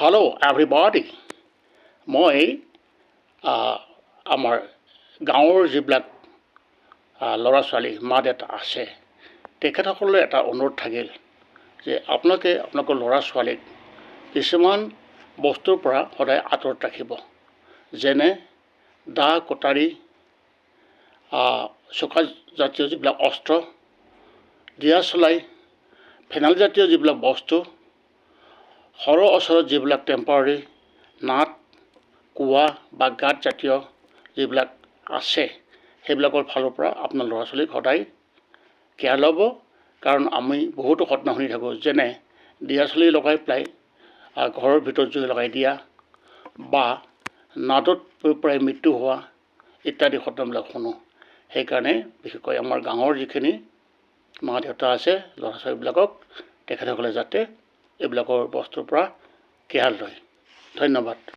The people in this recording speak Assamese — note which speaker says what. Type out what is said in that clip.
Speaker 1: Hello, everybody. মই আমাৰ গাঁৱৰ যিবিলাক ল'ৰা ছোৱালী মা দেউতা আছে তেখেতসকলে এটা অনুৰোধ থাকিল যে আপোনালোকে আপোনালোকৰ ল'ৰা ছোৱালীক কিছুমান বস্তুৰ পৰা সদায় আঁতৰত ৰাখিব, যেনে দা কটাৰী, চোকা জাতীয় যিবিলাক অস্ত্ৰ, দিয়াচলাই, ফেনাইল জাতীয় যিবিলাক বস্তু, সৰ ওচৰত যিবিলাক টেম্পৰাৰী নাট, কোৱা বা গাঁত জাতীয় যিবিলাক আছে সেইবিলাকৰ ফালৰ পৰা আপোনাৰ ল'ৰা ছোৱালীক সদায় কেয়াৰ ল'ব। কাৰণ আমি বহুতো ঘটনা শুনি থাকোঁ, যেনে দিয়াচলি লগাই পেলাই ঘৰৰ ভিতৰত জুই লগাই দিয়া বা নাদত প্ৰায় মৃত্যু হোৱা ইত্যাদি ঘটনাবিলাক শুনো। সেইকাৰণে বিশেষকৈ আমাৰ গাঁৱৰ যিখিনি মা দেউতা আছে ল'ৰা ছোৱালীবিলাকক তেখেতসকলে যাতে এইবিলাকৰ বস্তুৰ পৰা কেয়াৰ লয়। ধন্যবাদ।